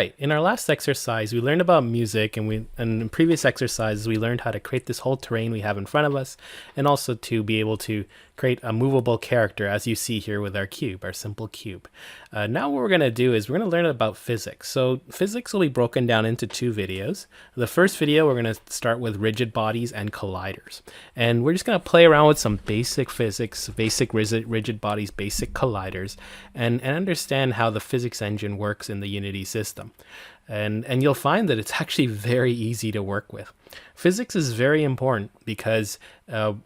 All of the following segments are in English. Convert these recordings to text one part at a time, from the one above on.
right, in our last exercise, we learned about music, and in previous exercises, we learned how to create this whole terrain we have in front of us, and also to be able to create a movable character, as you see here with our cube, our simple cube. Now what we're going to do is we're going to learn about physics. So physics will be broken down into 2 videos. The first video, we're going to start with rigid bodies and colliders. And we're just going to play around with some basic physics, basic rigid bodies, basic colliders, and understand how the physics engine works in the Unity system. And you'll find that it's actually very easy to work with. Physics is very important because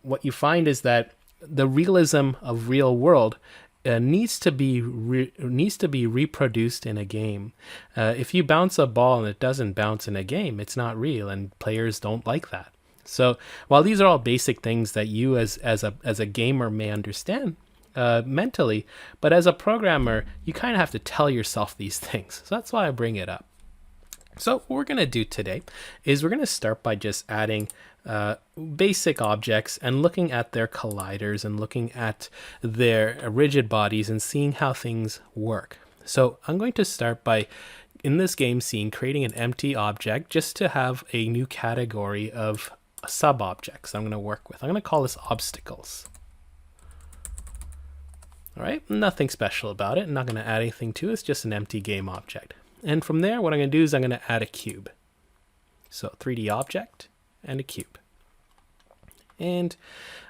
what you find is that the realism of real world needs to be reproduced in a game. If you bounce a ball and it doesn't bounce in a game, it's not real, and players don't like that. So while these are all basic things that you as a gamer may understand mentally, but as a programmer, you kind of have to tell yourself these things. So that's why I bring it up. So what we're going to do today is we're going to start by just adding basic objects and looking at their colliders and looking at their rigid bodies and seeing how things work. So I'm going to start by, in this game scene, creating an empty object just to have a new category of sub-objects I'm going to work with. I'm going to call this obstacles. All right, nothing special about it. I'm not going to add anything to it. It's just an empty game object. And from there, what I'm going to do is I'm going to add a cube. So 3D object and a cube. And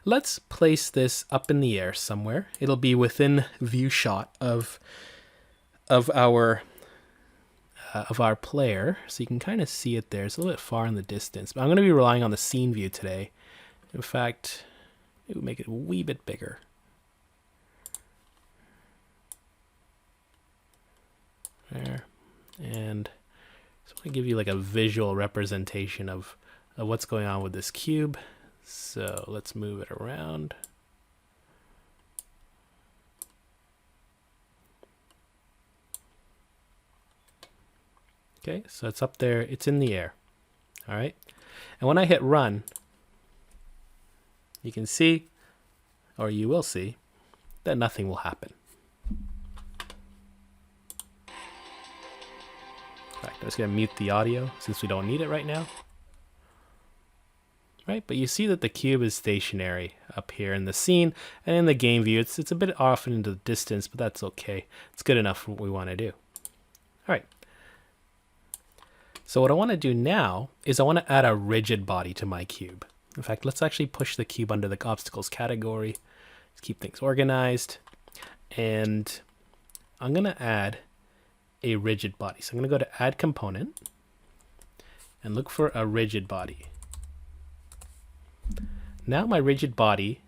let's place this up in the air somewhere. It'll be within view shot of our player, so you can kind of see it there. It's a little bit far in the distance, but I'm going to be relying on the scene view today. In fact, it would make it a wee bit bigger. There. And so I want to give you like a visual representation of what's going on with this cube. So let's move it around. Okay, so it's up there, it's in the air. All right, and when I hit run, you can see, or you will see, that nothing will happen. I'm just going to mute the audio since we don't need it right now. Right, but you see that the cube is stationary up here in the scene, and in the game view it's a bit off into the distance, but that's okay. It's good enough for what we want to do. All right. So what I want to do now is I want to add a rigid body to my cube. In fact, let's actually push the cube under the obstacles category. Let's keep things organized. And I'm going to add a rigid body. So I'm going to go to add component and look for a rigid body. Now my rigid body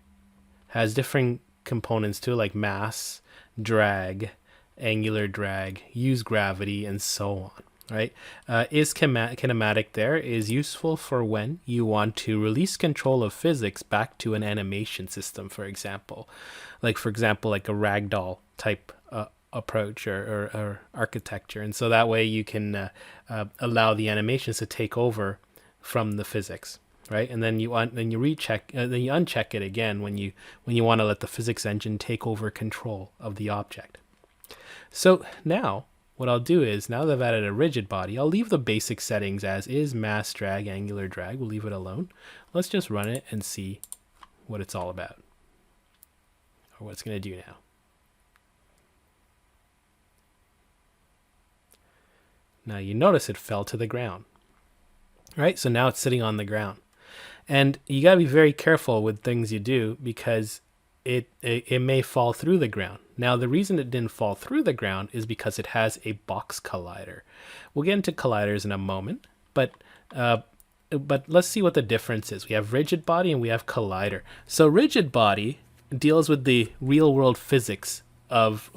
has different components too, like mass, drag, angular drag, use gravity, and so on. Right? Is kinematic there is useful for when you want to release control of physics back to an animation system, for example. Like a ragdoll type approach or architecture, and so that way you can allow the animations to take over from the physics, right? And then you recheck, then you uncheck it again when you want to let the physics engine take over control of the object. So now what I'll do is, now that I've added a rigid body, I'll leave the basic settings as is: mass, drag, angular drag. We'll leave it alone. Let's just run it and see what it's all about, or what it's going to do now. Now you notice it fell to the ground, right? So now it's sitting on the ground. And you gotta be very careful with things you do, because it may fall through the ground. Now the reason it didn't fall through the ground is because it has a box collider. We'll get into colliders in a moment, but let's see what the difference is. We have rigid body and we have collider. So rigid body deals with the real world physics of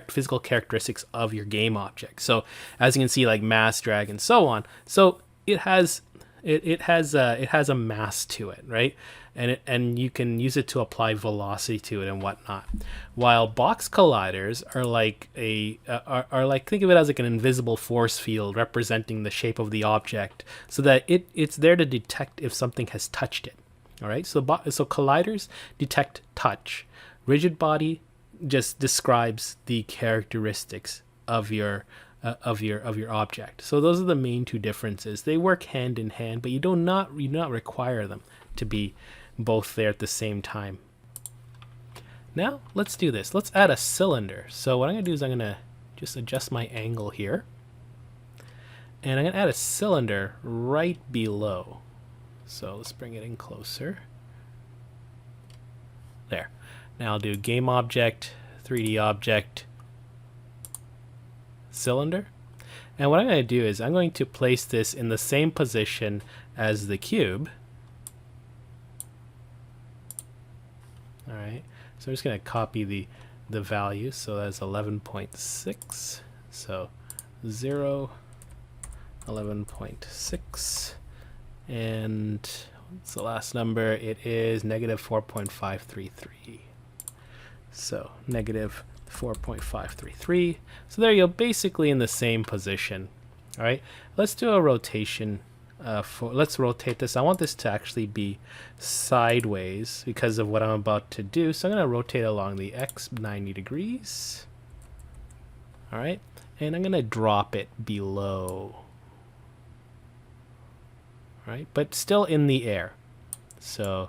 physical characteristics of your game object. So as you can see, like mass, drag, and so on. So it has a mass to it, right? And you can use it to apply velocity to it and whatnot. While box colliders are like think of it as like an invisible force field representing the shape of the object, so that it's there to detect if something has touched it. All right. So colliders detect touch. Rigid body just describes the characteristics of your of your object. So those are the main two differences. They work hand in hand, but you do not require them to be both there at the same time. Now let's do this. Let's add a cylinder. So what I'm going to do is I'm going to just adjust my angle here. And I'm going to add a cylinder right below. So let's bring it in closer. There. Now I'll do game object, 3D object, cylinder. And what I'm going to do is I'm going to place this in the same position as the cube. All right. So I'm just going to copy the value. So that's 11.6. So 0, 11.6. And what's the last number? It is negative 4.533. So negative 4.533. So there you go, basically in the same position. All right, let's do a rotation. Let's rotate this. I want this to actually be sideways because of what I'm about to do. So I'm going to rotate along the X 90 degrees. All right, and I'm going to drop it below. All right, but still in the air. So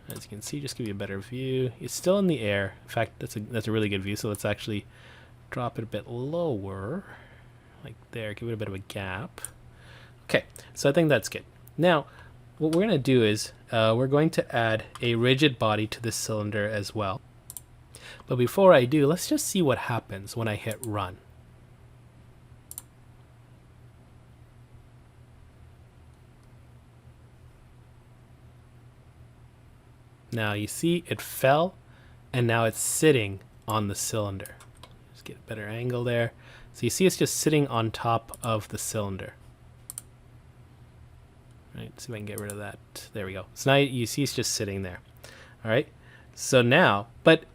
as you can see, just give you a better view. It's still in the air. In fact, that's a really good view. So let's actually drop it a bit lower, like there. Give it a bit of a gap. Okay, so I think that's good. Now, what we're going to do is we're going to add a rigid body to this cylinder as well. But before I do, let's just see what happens when I hit run. Now you see it fell, and now it's sitting on the cylinder. Just get a better angle there. So you see it's just sitting on top of the cylinder. Right, see if I can get rid of that. There we go. So now you see it's just sitting there. All right. So now, but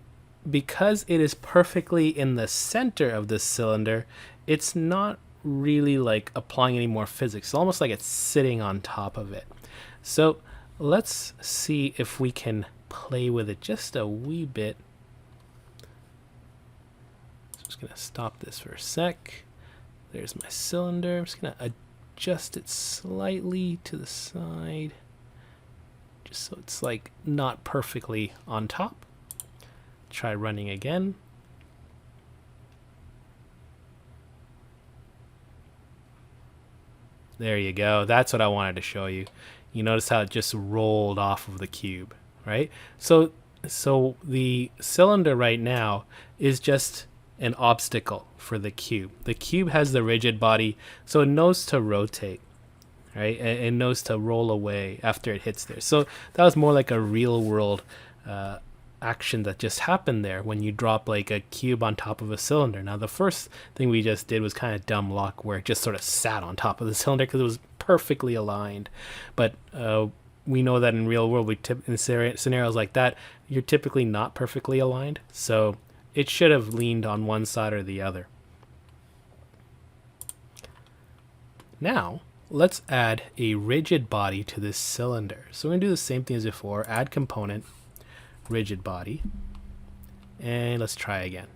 because it is perfectly in the center of the cylinder, it's not really like applying any more physics. It's almost like it's sitting on top of it. So let's see if we can play with it just a wee bit. Just gonna stop this for a sec. There's my cylinder. I'm just gonna adjust it slightly to the side, just so it's like not perfectly on top. Try running again. There you go. That's what I wanted to show you. You notice how it just rolled off of the cube, right? So the cylinder right now is just an obstacle for the cube. The cube has the rigid body, so it knows to rotate, right? And it knows to roll away after it hits there. So that was more like a real world action that just happened there when you drop like a cube on top of a cylinder. Now the first thing we just did was kind of dumb luck, where it just sort of sat on top of the cylinder because it was perfectly aligned. But we know that in real world, in scenarios like that, you're typically not perfectly aligned. So it should have leaned on one side or the other. Now let's add a rigid body to this cylinder. So we're going to do the same thing as before. Add component, rigid body, and let's try again.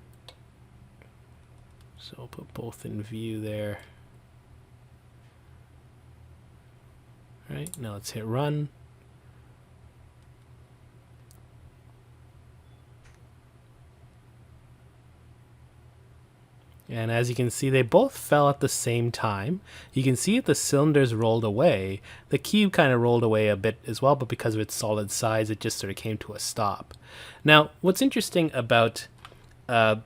So I'll put both in view there. All right, now let's hit run. And as you can see, they both fell at the same time. You can see the cylinders rolled away. The cube kind of rolled away a bit as well, but because of its solid size, it just sort of came to a stop. Now, what's interesting about the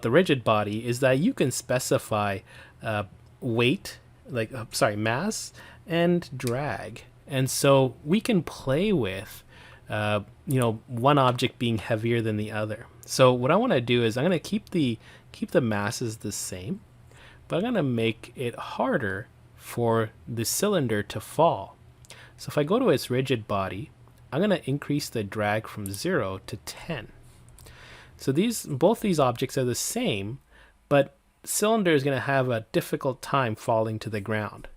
rigid body is that you can specify weight, mass, and drag. And so we can play with one object being heavier than the other. So what I want to do is I'm going to keep the masses the same, but I'm going to make it harder for the cylinder to fall. So if I go to its rigid body, I'm going to increase the drag from 0 to 10. So both these objects are the same, but cylinder is going to have a difficult time falling to the ground.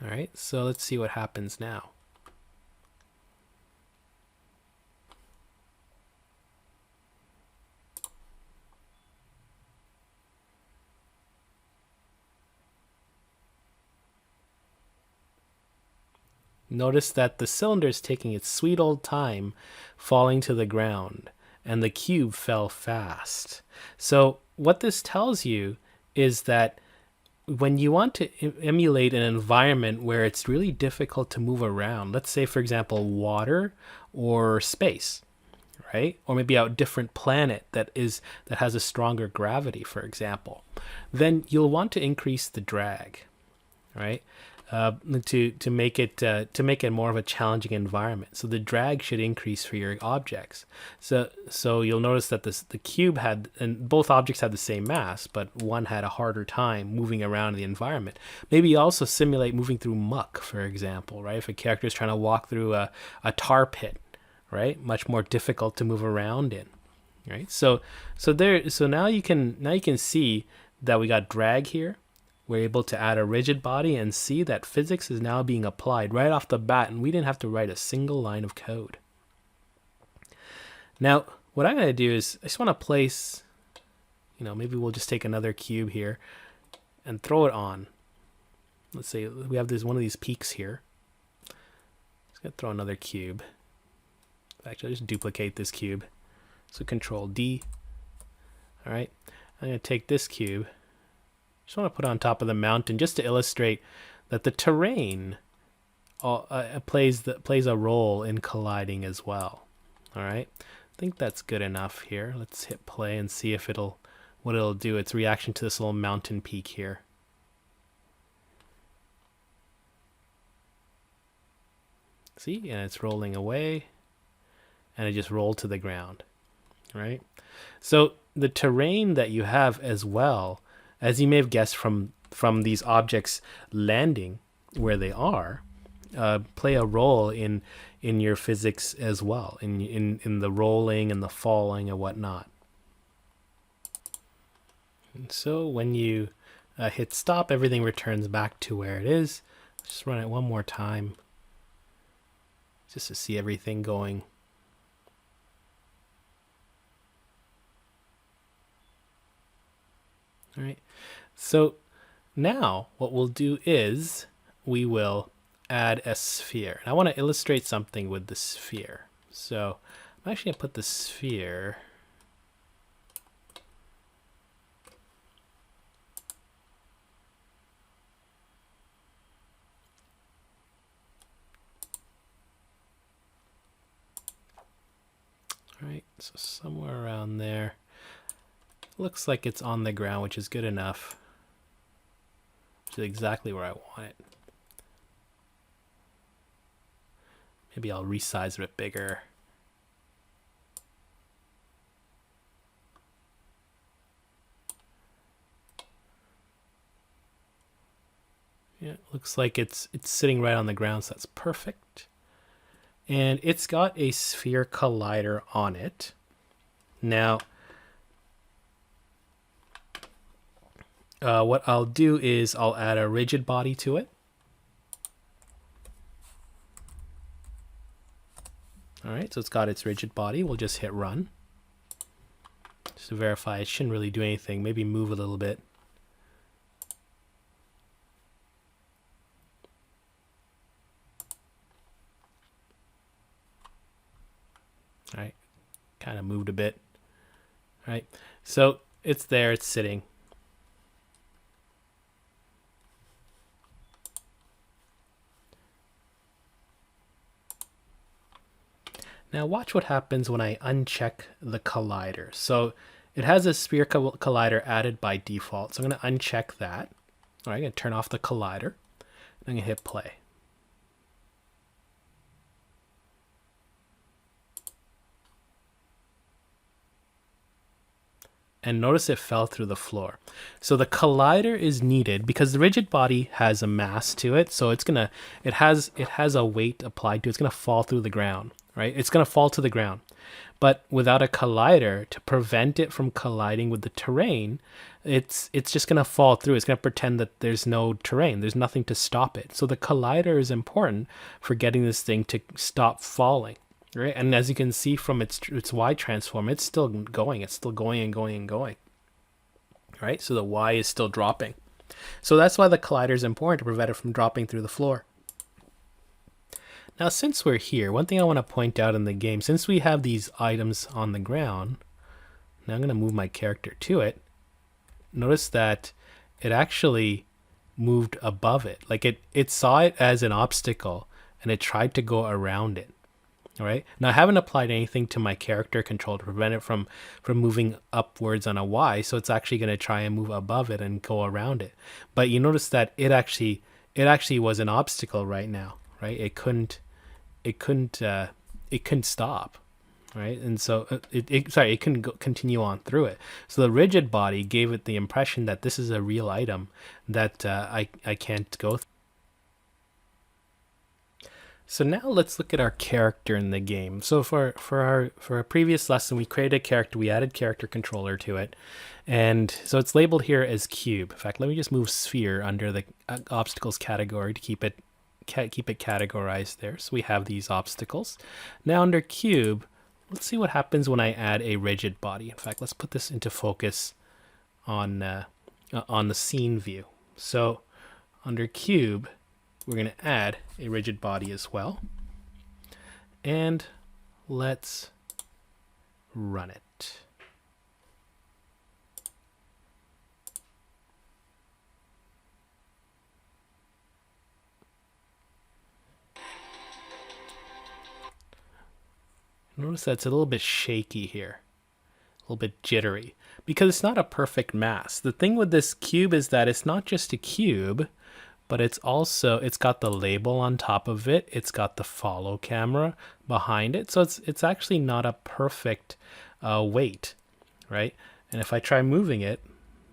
All right, so let's see what happens now. Notice that the cylinder is taking its sweet old time falling to the ground, and the cube fell fast. So what this tells you is that when you want to emulate an environment where it's really difficult to move around, let's say, for example, water or space, right? Or maybe a different planet that has a stronger gravity, for example, then you'll want to increase the drag, right? To make it more of a challenging environment. So the drag should increase for your objects. So you'll notice that the cube had, and both objects had the same mass, but one had a harder time moving around the environment. Maybe also simulate moving through muck, for example, right? If a character is trying to walk through a tar pit, right? Much more difficult to move around in, right? So now you can see that we got drag here. We're able to add a rigid body and see that physics is now being applied right off the bat, and we didn't have to write a single line of code. Now, what I'm going to do is I just want to place, maybe we'll just take another cube here and throw it on. Let's say we have one of these peaks here. Just going to throw another cube. Actually, I'll just duplicate this cube. So Control D. All right. I'm going to take this cube. Just want to put on top of the mountain just to illustrate that the terrain plays a role in colliding as well. All right. I think that's good enough here. Let's hit play and see if what it'll do. Its reaction to this little mountain peak here. See, and it's rolling away, and it just rolled to the ground, right? So the terrain that you have as well, as you may have guessed from these objects landing where they are, play a role in your physics as well, in the rolling and the falling and whatnot. And so when you hit stop, everything returns back to where it is. Just run it one more time, just to see everything going. All right. So now what we'll do is we will add a sphere. And I want to illustrate something with the sphere. So I'm actually going to put the sphere all right, so somewhere around there. Looks like it's on the ground, which is good enough. Which is exactly where I want it. Maybe I'll resize it a bit bigger. Yeah, looks like it's sitting right on the ground, so that's perfect. And it's got a sphere collider on it. Now, what I'll do is I'll add a rigid body to it. All right, so it's got its rigid body. We'll just hit run. Just to verify it shouldn't really do anything. Maybe move a little bit. All right, kind of moved a bit. All right, so it's there, it's sitting. Now watch what happens when I uncheck the collider. So it has a sphere collider added by default. So I'm going to uncheck that. All right, I'm going to turn off the collider. I'm going to hit play. And notice it fell through the floor. So the collider is needed because the rigid body has a mass to it. So it has a weight applied to it. It's going to fall through the ground, right? It's going to fall to the ground. But without a collider to prevent it from colliding with the terrain, it's just going to fall through. It's going to pretend that there's no terrain. There's nothing to stop it. So the collider is important for getting this thing to stop falling. Right, and as you can see from its Y transform, it's still going. It's still going and going and going. Right, so the Y is still dropping. So that's why the collider is important, to prevent it from dropping through the floor. Now, since we're here, one thing I want to point out in the game, since we have these items on the ground, now I'm going to move my character to it. Notice that it actually moved above it. Like it saw it as an obstacle and it tried to go around it. All right. Now I haven't applied anything to my character control to prevent it from moving upwards on a Y. So it's actually going to try and move above it and go around it. But you notice that it actually was an obstacle right now. Right. It couldn't stop. Right. And so it couldn't continue on through it. So the rigid body gave it the impression that this is a real item that I can't go through. So now let's look at our character in the game. So for our previous lesson, we created a character, we added character controller to it. And so it's labeled here as cube. In fact, let me just move sphere under the obstacles category to keep it categorized there. So we have these obstacles. Now under cube, let's see what happens when I add a rigid body. In fact, let's put this into focus on the scene view. So under cube, we're going to add a rigid body as well. And let's run it. Notice that it's a little bit shaky here, a little bit jittery, because it's not a perfect mass. The thing with this cube is that it's not just a cube, but it's got the label on top of it. It's got the follow camera behind it. So it's actually not a perfect weight, right? And if I try moving it,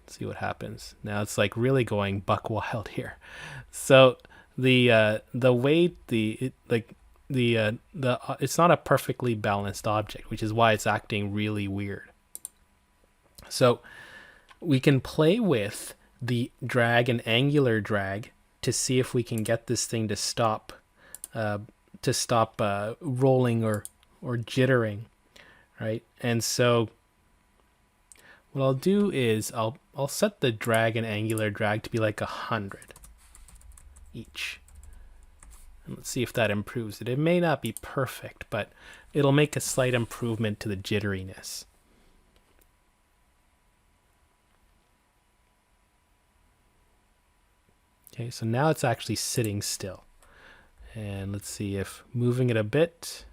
let's see what happens. Now it's like really going buck wild here. So the weight, it's not a perfectly balanced object, which is why it's acting really weird. So we can play with the drag and angular drag to see if we can get this thing to stop rolling or jittering, right? And so what I'll do is I'll set the drag and angular drag to be like 100 each. And let's see if that improves it. It may not be perfect, but it'll make a slight improvement to the jitteriness. Okay, so now it's actually sitting still. And let's see if moving it a bit.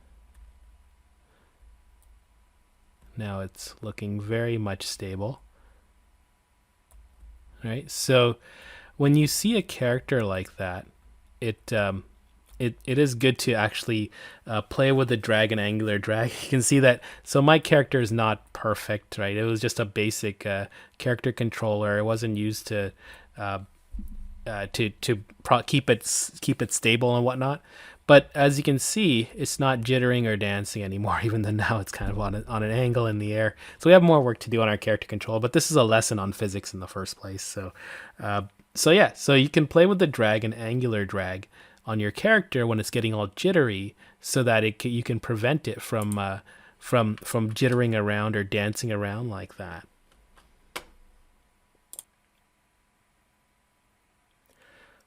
Now it's looking very much stable. All right, so when you see a character like that, it is good to actually play with the drag and angular drag. You can see that. So my character is not perfect, right? It was just a basic character controller. It wasn't used to keep it stable and whatnot. But as you can see, it's not jittering or dancing anymore, even though now it's kind of on an angle in the air. So we have more work to do on our character control, but this is a lesson on physics in the first place. So yeah, so you can play with the drag and angular drag on your character when it's getting all jittery, so that you can prevent it from jittering around or dancing around like that.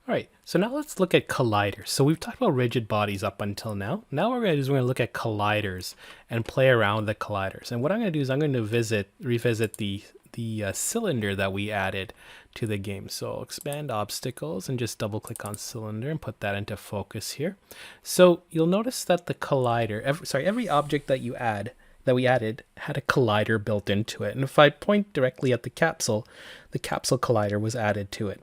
All right, so now let's look at colliders. So we've talked about rigid bodies up until now. Now what we're going to do is we're going to look at colliders and play around with the colliders. And what I'm going to do is I'm going to revisit the cylinder that we added to the game. So I'll expand obstacles and just double click on cylinder and put that into focus here. So you'll notice that the collider, every object that we added had a collider built into it. And if I point directly at the capsule collider was added to it.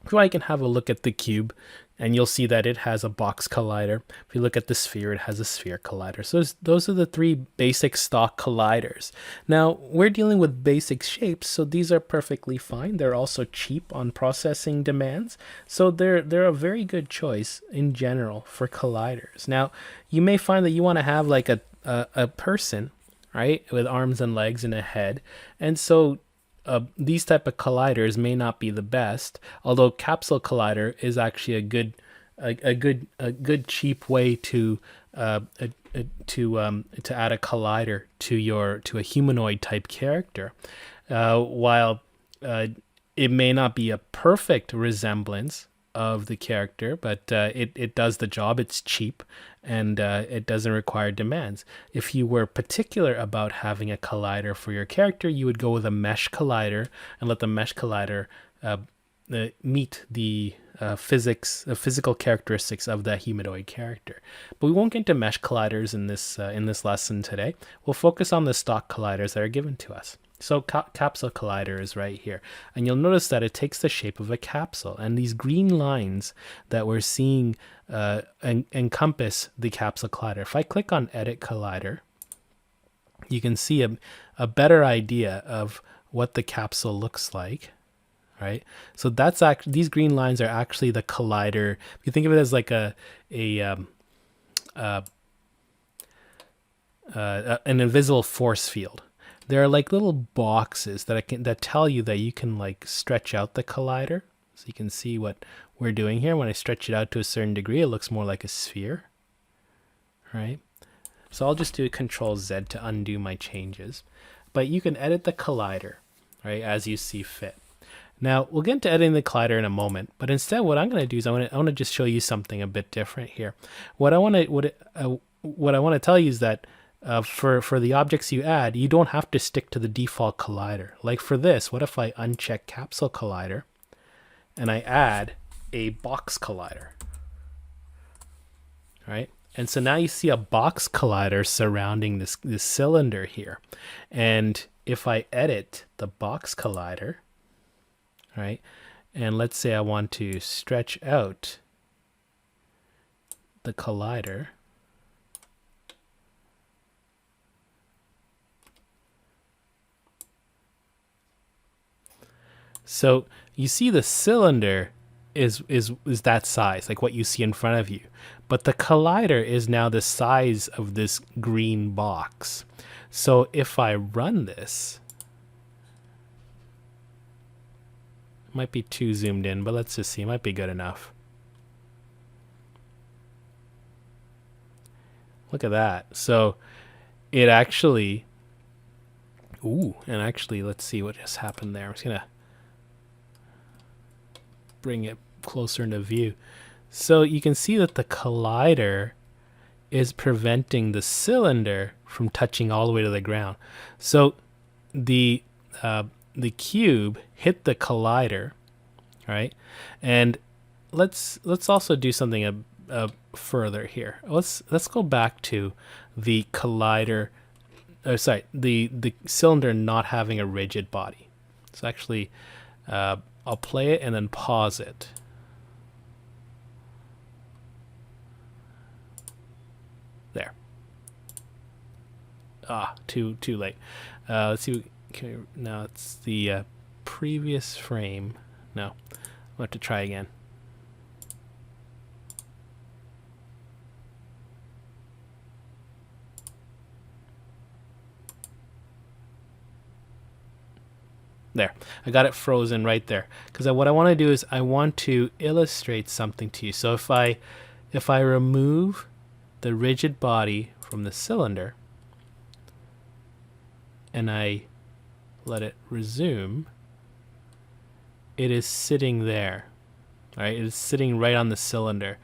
So I can have a look at the cube, and you'll see that it has a box collider. If you look at the sphere, it has a sphere collider. So those are the three basic stock colliders. Now, we're dealing with basic shapes, so these are perfectly fine. They're also cheap on processing demands. So they're a very good choice in general for colliders. Now, you may find that you want to have like a person, right, with arms and legs and a head. And so these type of colliders may not be the best, although capsule collider is actually a good cheap way to add a collider to a humanoid type character. While it may not be a perfect resemblance of the character, but it does the job. It's cheap, and it doesn't require demands. If you were particular about having a collider for your character, you would go with a mesh collider and let the mesh collider meet the physical characteristics of that humanoid character. But we won't get into mesh colliders in this lesson today. We'll focus on the stock colliders that are given to us. So capsule collider is right here, and you'll notice that it takes the shape of a capsule, and these green lines that we're seeing encompass the capsule collider. If I click on edit collider, you can see a better idea of what the capsule looks like. Right, so that's actually, these green lines are actually the collider. If you think of it as like an invisible force field, there are like little boxes that tell you that you can like stretch out the collider. So you can see what we're doing here. When I stretch it out to a certain degree, it looks more like a sphere. Right, so I'll just do Control Z to undo my changes. But you can edit the collider, right, as you see fit. Now, we'll get into editing the collider in a moment, but instead what I'm going to do is I want to just show you something a bit different here. What I want to tell you is that for the objects you add, you don't have to stick to the default collider. Like for this, what if I uncheck capsule collider and I add a box collider? Right? And so now you see a box collider surrounding this cylinder here. And if I edit the box collider, right, and let's say I want to stretch out the collider, so you see the cylinder is that size, like what you see in front of you, but the collider is now the size of this green box. So if I run this, might be too zoomed in, but let's just see. It might be good enough. Look at that. So it actually, and actually let's see what just happened there. I'm just gonna bring it closer into view. So you can see that the collider is preventing the cylinder from touching all the way to the ground. So the cube hit the collider, right? And let's also do something further here. Let's go back to the collider. The cylinder not having a rigid body. So actually, I'll play it and then pause it. There. Too late. Let's see. Okay, now it's the previous frame. No, I'll have to try again. There, I got it frozen right there. Because what I want to do is I want to illustrate something to you. So if I remove the rigid body from the cylinder and I let it resume, it is sitting there, right? It is sitting right on the cylinder.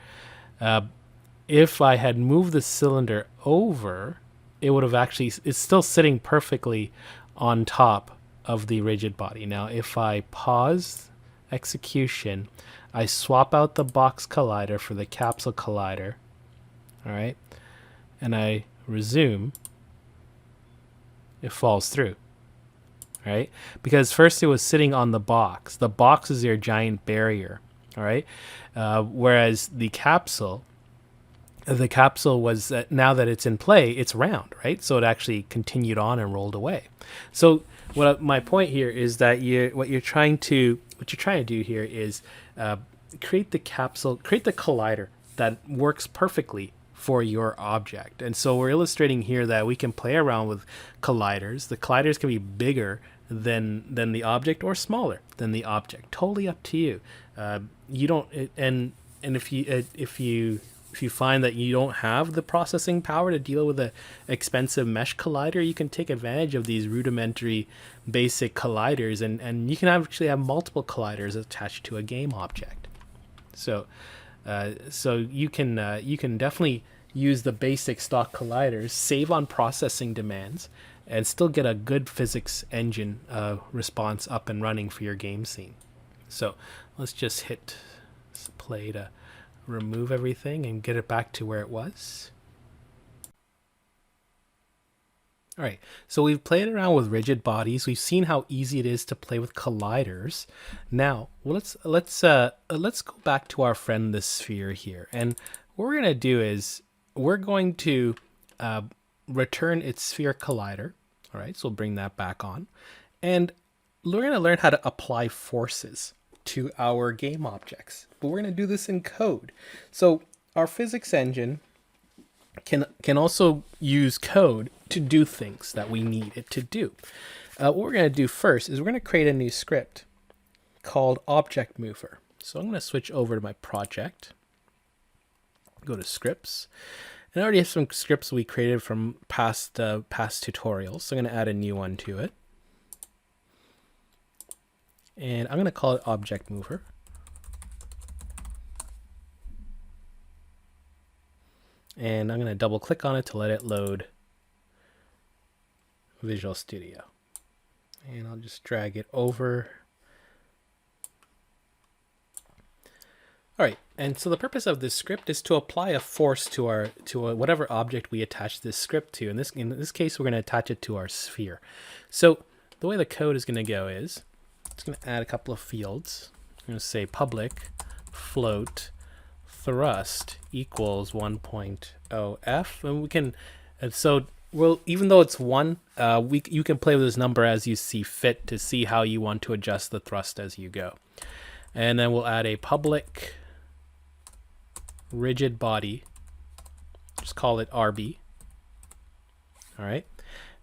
If I had moved the cylinder over, it would have actually, it's still sitting perfectly on top of the rigid body. Now, if I pause execution, I swap out the box collider for the capsule collider, all right, and I resume, it falls through. Right? Because first it was sitting on the box. The box is your giant barrier, all right? Whereas the capsule was, now that it's in play, it's round, right? So it actually continued on and rolled away. So my point here is that what you're trying to do here is create the collider that works perfectly for your object. And so we're illustrating here that we can play around with colliders. The colliders can be bigger than the object or smaller than the object. Totally up to you. You don't, and if you find that you don't have the processing power to deal with an expensive mesh collider, you can take advantage of these rudimentary basic colliders, and you can actually have multiple colliders attached to a game object. So you can definitely use the basic stock colliders, save on processing demands, and still get a good physics engine response up and running for your game scene. So let's just hit play to remove everything and get it back to where it was. All right, so we've played around with rigid bodies. We've seen how easy it is to play with colliders. Now, let's go back to our friend the sphere here, and what we're gonna do is we're going to return its sphere collider. All right, so we'll bring that back on, and we're gonna learn how to apply forces to our game objects. But we're gonna do this in code. So our physics engine can also use code to do things that we need it to do. What we're going to do first is we're going to create a new script called Object Mover. So I'm going to switch over to my project, go to scripts, and I already have some scripts we created from past tutorials. So I'm going to add a new one to it, and I'm going to call it Object Mover. And I'm going to double click on it to let it load Visual Studio. And I'll just drag it over. All right, and so the purpose of this script is to apply a force to whatever object we attach this script to. In this case, we're going to attach it to our sphere. So the way the code is going to go is it's going to add a couple of fields. I'm going to say public float thrust equals 1.0 f, and we can, and so well, even though it's 1, you can play with this number as you see fit to see how you want to adjust the thrust as you go. And then we'll add a public rigid body, just call it RB. All right,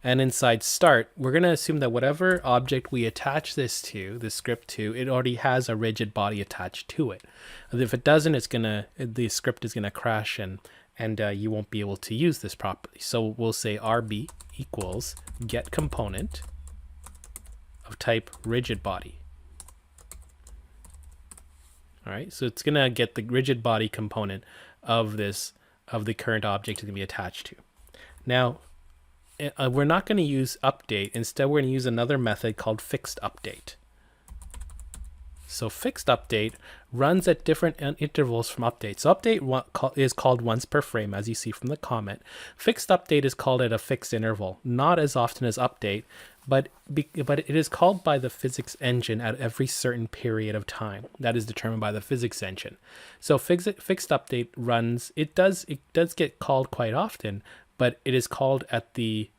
and inside start, we're going to assume that whatever object we attach this script to, it already has a rigid body attached to it. If it doesn't, the script is gonna crash and you won't be able to use this properly. So we'll say RB equals get component of type rigid body. All right, so it's gonna get the rigid body component of the current object it's gonna be attached to. Now, we're not going to use update. Instead, we're going to use another method called fixed update. So fixed update runs at different intervals from update. So update is called once per frame, as you see from the comment. Fixed update is called at a fixed interval, not as often as update, but it is called by the physics engine at every certain period of time. That is determined by the physics engine. So fixed update runs. It does get called quite often, but it is called at the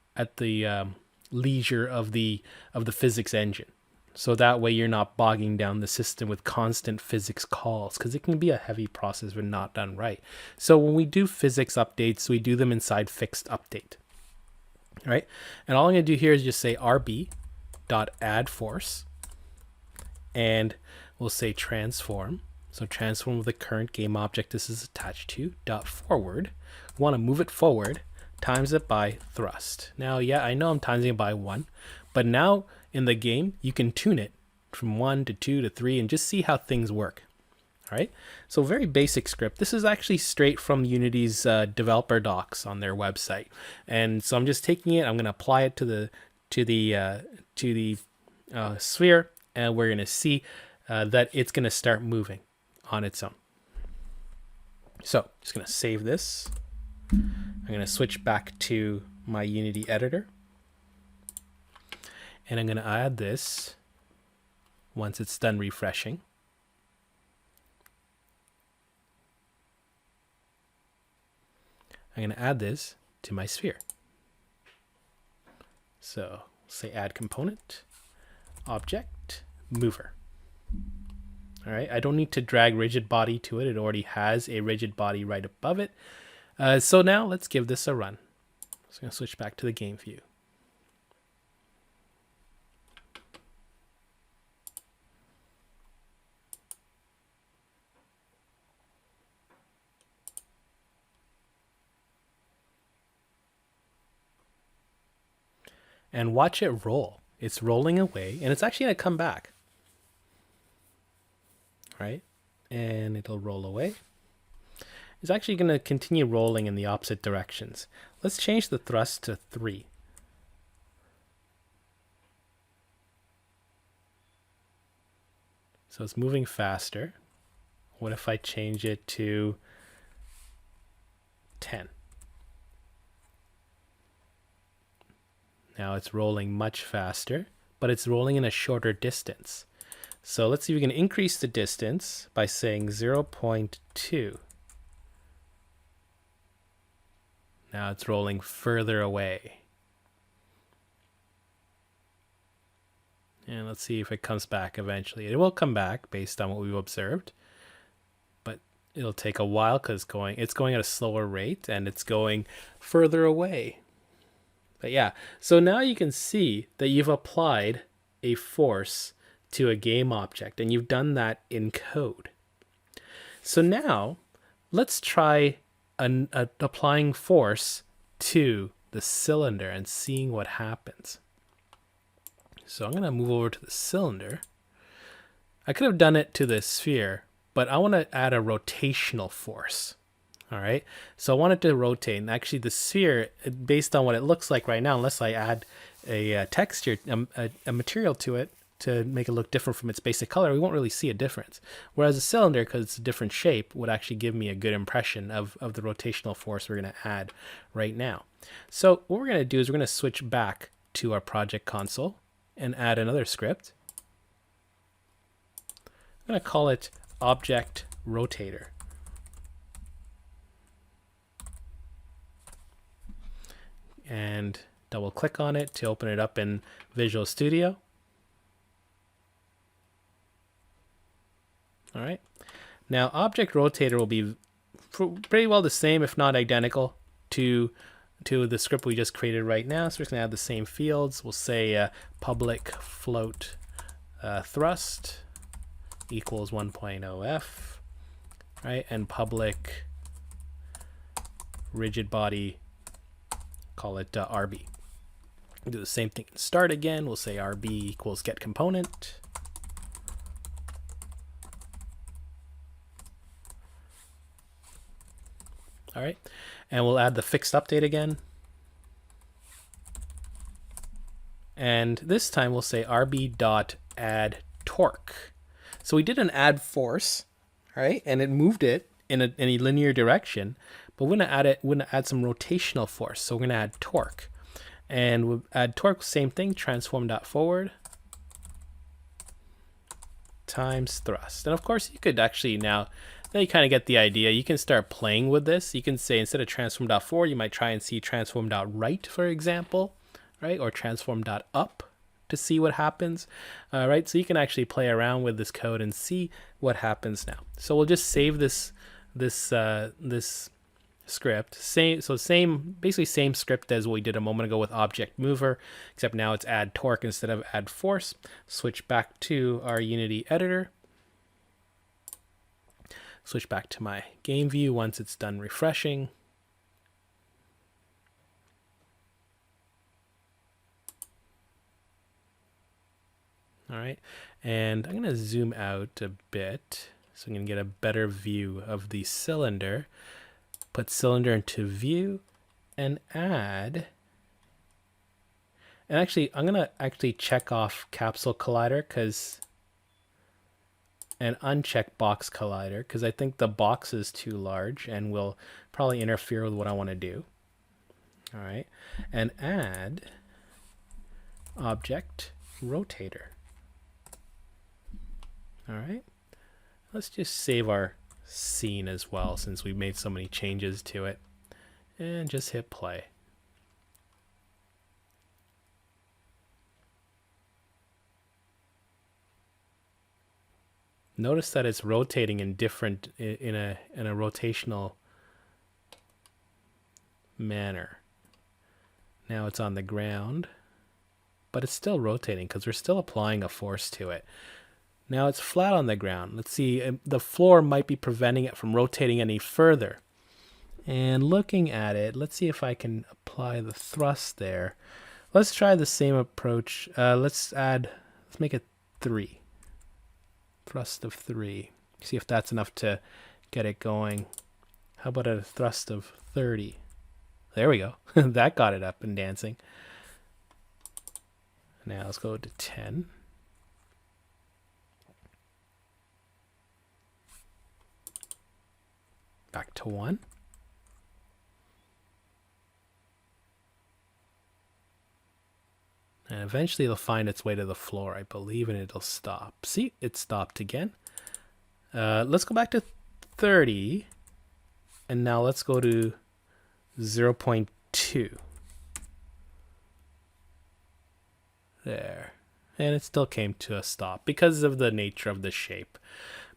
leisure of the physics engine. So that way you're not bogging down the system with constant physics calls, because it can be a heavy process when not done right. So when we do physics updates, we do them inside fixed update. All right, and all I'm going to do here is just say rb.add force, and we'll say transform. So transform of the current game object this is attached to, dot forward. We want to move it forward, times it by thrust. Now, yeah, I know I'm timesing it by 1, but now in the game, you can tune it from 1 to 2 to 3 and just see how things work. All right, so very basic script. This is actually straight from Unity's developer docs on their website, and so I'm just taking it. I'm going to apply it to the sphere, and we're going to see that it's going to start moving on its own. So just going to save this. I'm going to switch back to my Unity editor, and I'm going to add this once it's done refreshing. I'm going to add this to my sphere. So say add component, object, mover. All right, I don't need to drag rigid body to it. It already has a rigid body right above it. So now let's give this a run. So I'm going to switch back to the game view. And watch it roll. It's rolling away, and it's actually going to come back. Right? and it'll roll away. It's actually going to continue rolling in the opposite directions. Let's change the thrust to 3. So it's moving faster. What if I change it to 10? Now it's rolling much faster, but it's rolling in a shorter distance. So let's see if we can increase the distance by saying 0.2. Now it's rolling further away. And let's see if it comes back eventually. It will come back based on what we've observed, but it'll take a while because it's going at a slower rate and it's going further away. But yeah, so now you can see that you've applied a force to a game object, and you've done that in code. So now let's try applying force to the cylinder and seeing what happens. So I'm going to move over to the cylinder. I could have done it to the sphere, but I want to add a rotational force. All right, so I want it to rotate. And actually the sphere, based on what it looks like right now, unless I add a texture, a material to it to make it look different from its basic color, we won't really see a difference. Whereas a cylinder, because it's a different shape, would actually give me a good impression of the rotational force we're going to add right now. So what we're going to do is we're going to switch back to our project console and add another script. I'm going to call it Object Rotator. And double click on it to open it up in Visual Studio. All right. Now Object Rotator will be pretty well the same, if not identical, to the script we just created right now. So we're just going to add the same fields. We'll say public float thrust equals 1.0f, right? And public rigid body, call it RB. We'll do the same thing in start again. We'll say RB equals get component. All right, and we'll add the fixed update again. And this time we'll say rb.add torque. So we did an add force, right? And it moved it in a linear direction, but we're gonna add some rotational force. So we're gonna add torque. And we'll add torque, same thing, transform.forward times thrust. And of course you could actually now you kind of get the idea. You can start playing with this. You can say instead of transform.forward, you might try and see transform.right, for example, right? Or transform.up to see what happens, right? So you can actually play around with this code and see what happens now. So we'll just save this script. Basically same script as what we did a moment ago with object mover, except now it's add torque instead of add force. Switch back to our Unity editor. Switch back to my game view once it's done refreshing. All right, and I'm going to zoom out a bit so I'm going to get a better view of the cylinder. Put cylinder into view and add. And actually, I'm going to check off capsule collider and uncheck box collider because I think the box is too large and will probably interfere with what I want to do. All right, and add object rotator. All right, let's just save our scene as well since we made so many changes to it, and just hit play. Notice that it's rotating in a rotational manner. Now it's on the ground, but it's still rotating because we're still applying a force to it. Now it's flat on the ground. Let's see, the floor might be preventing it from rotating any further. And looking at it, let's see if I can apply the thrust there. Let's try the same approach. Let's make it 3. Thrust of 3. See if that's enough to get it going. How about a thrust of 30? There we go. That got it up and dancing. Now let's go to 10. Back to 1. And eventually it'll find its way to the floor, I believe, and it'll stop. See, it stopped again. Let's go back to 30. And now let's go to 0.2. There. And it still came to a stop because of the nature of the shape.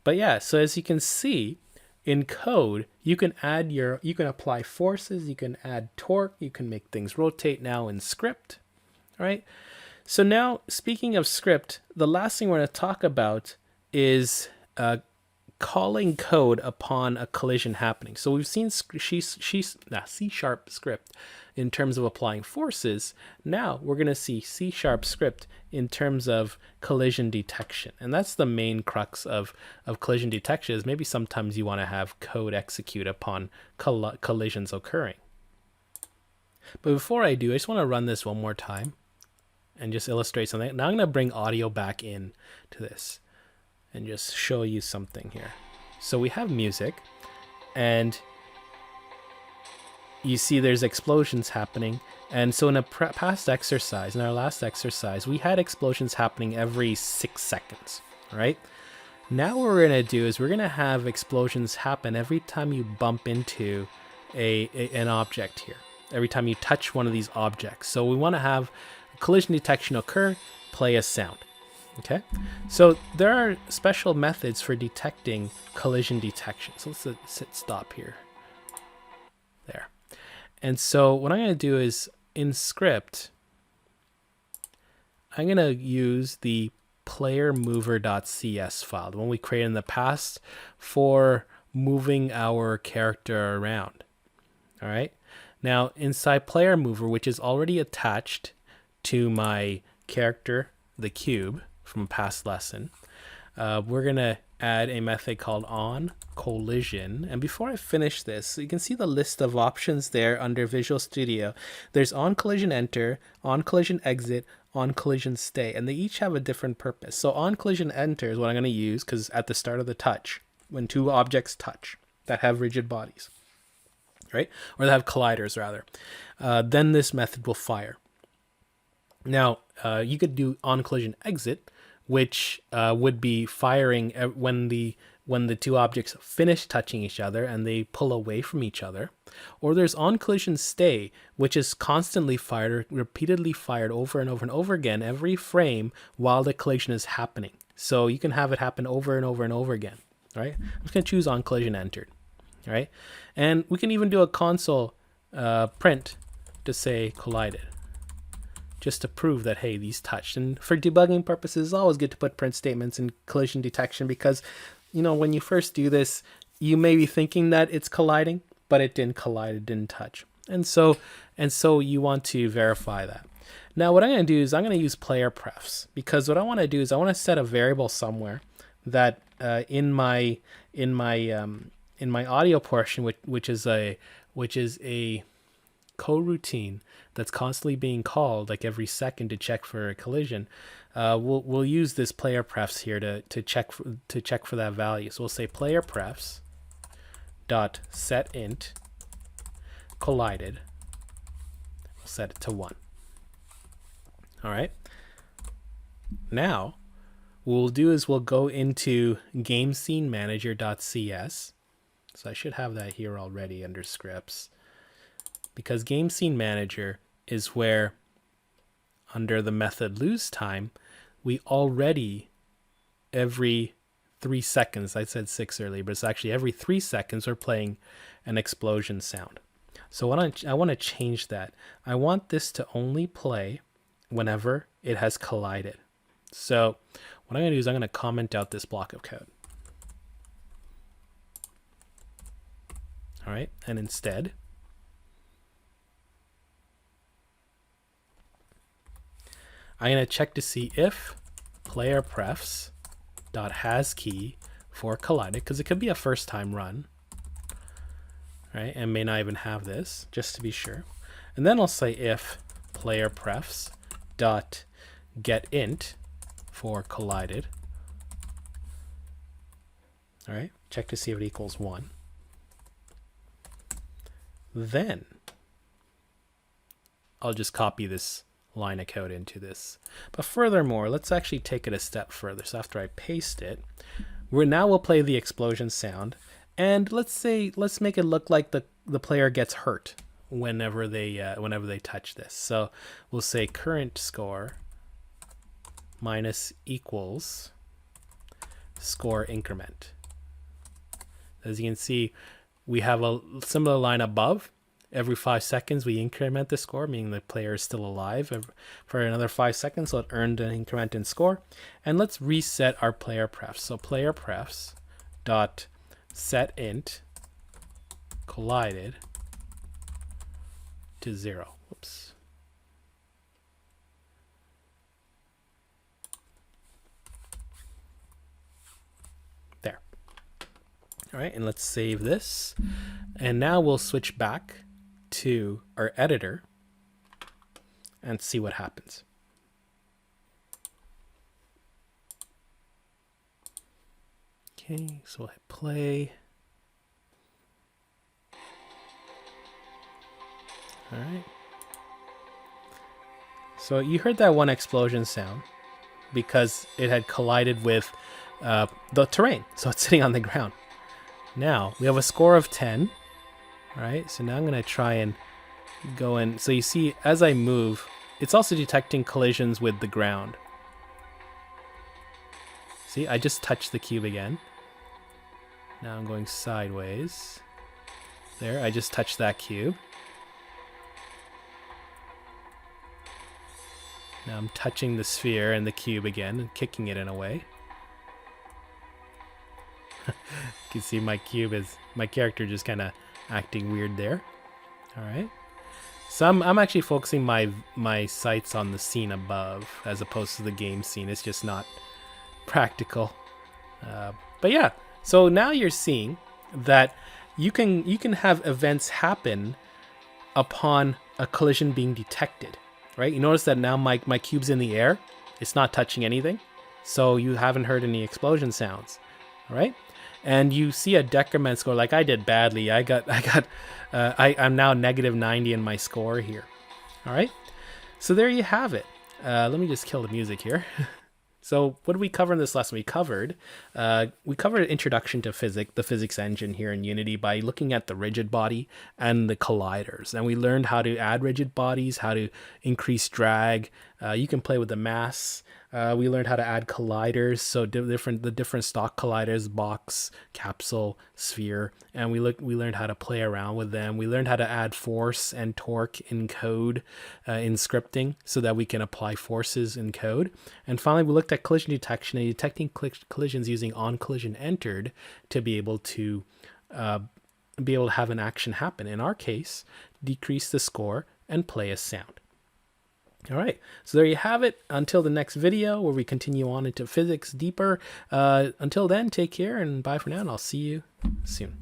But yeah, so as you can see, in code, you can apply forces, you can add torque, you can make things rotate now in script. All right. So now, speaking of script, the last thing we're going to talk about is calling code upon a collision happening. So we've seen C# script in terms of applying forces. Now we're going to see C# script in terms of collision detection. And that's the main crux of collision detection, is maybe sometimes you want to have code execute upon collisions occurring. But before I do, I just want to run this one more time and just illustrate something. Now I'm going to bring audio back in to this and just show you something here. So we have music, and you see there's explosions happening. And so in a past exercise, in our last exercise, we had explosions happening every 6 seconds, right? Now what we're going to do is we're going to have explosions happen every time you bump into an object here, every time you touch one of these objects. So we want to have collision detection occur, play a sound. Okay, so there are special methods for detecting collision detection. So let's hit stop here. There. And so what I'm going to do is in script, I'm going to use the playermover.cs file, the one we created in the past for moving our character around. All right. Now inside player mover, which is already attached to my character, the cube, from a past lesson, we're going to add a method called OnCollision. And before I finish this, you can see the list of options there under Visual Studio. There's OnCollisionEnter, OnCollisionExit, OnCollisionStay, and they each have a different purpose. So OnCollisionEnter is what I'm going to use because at the start of the touch, when two objects touch that have rigid bodies, right? Or that have colliders rather, then this method will fire. Now, you could do OnCollisionExit, which would be firing when the two objects finish touching each other and they pull away from each other. Or there's OnCollisionStay, which is constantly fired, repeatedly fired over and over and over again every frame while the collision is happening. So you can have it happen over and over and over again, right? I'm just going to choose OnCollisionEntered, right? And we can even do a console print to say collided, just to prove that, hey, these touched. And for debugging purposes, it's always good to put print statements in collision detection because, you know, when you first do this, you may be thinking that it's colliding, but it didn't collide, it didn't touch. And so you want to verify that. Now, what I'm going to do is I'm going to use player prefs, because what I want to do is I want to set a variable somewhere that in my audio portion, which is a coroutine that's constantly being called like every second to check for a collision, we'll use this player prefs here to check for that value. So we'll say player prefs dot set int collided. We'll set it to 1. All right. Now what we'll do is we'll go into GameSceneManager.cs. So I should have that here already under scripts, because GameSceneManager is where, under the method lose time, we already every 3 seconds, I said 6 earlier, but it's actually every 3 seconds we're playing an explosion sound. So I want to change that. I want this to only play whenever it has collided. So what I'm going to do is I'm going to comment out this block of code. All right, and instead, I'm going to check to see if playerprefs.hasKey for collided, because it could be a first time run, right? And may not even have this, just to be sure. And then I'll say if player prefs dot get int for collided. All right, check to see if it equals 1. Then I'll just copy this line of code into this. But furthermore, let's actually take it a step further. So after I paste it, we'll play the explosion sound, and let's make it look like the player gets hurt whenever they touch this. So we'll say current score minus equals score increment. As you can see, we have a similar line above. Every 5 seconds we increment the score, meaning the player is still alive for another 5 seconds, so it earned an increment in score. And let's reset our player prefs. So player prefs dot set int collided to 0. Whoops. There. All right, and let's save this. And now we'll switch back to our editor and see what happens. Okay, so we'll hit play. All right. So you heard that one explosion sound because it had collided with the terrain. So it's sitting on the ground. Now we have a score of 10. All right, so now I'm going to try and go in. So you see, as I move, it's also detecting collisions with the ground. See, I just touched the cube again. Now I'm going sideways. There, I just touched that cube. Now I'm touching the sphere and the cube again and kicking it in a way. You can see my character just kind of acting weird there. All right. So I'm actually focusing my sights on the scene above as opposed to the game scene. It's just not practical. But yeah, so now you're seeing that you can have events happen upon a collision being detected, right? You notice that now my cube's in the air. It's not touching anything. So you haven't heard any explosion sounds, all right? And you see a decrement score, like I did badly. I'm now -90 in my score here. All right. So there you have it. Let me just kill the music here. So what did we cover in this lesson? We covered introduction to the physics engine here in Unity by looking at the rigid body and the colliders. And we learned how to add rigid bodies, how to increase drag. You can play with the mass. We learned how to add colliders, so the different stock colliders, box, capsule, sphere, and we learned how to play around with them. We learned how to add force and torque in code, in scripting, so that we can apply forces in code. And finally, we looked at collision detection and detecting collisions using OnCollisionEnter to be able to have an action happen. In our case, decrease the score and play a sound. All right, so there you have it. Until the next video where we continue on into physics deeper. Until then, take care and bye for now, and I'll see you soon.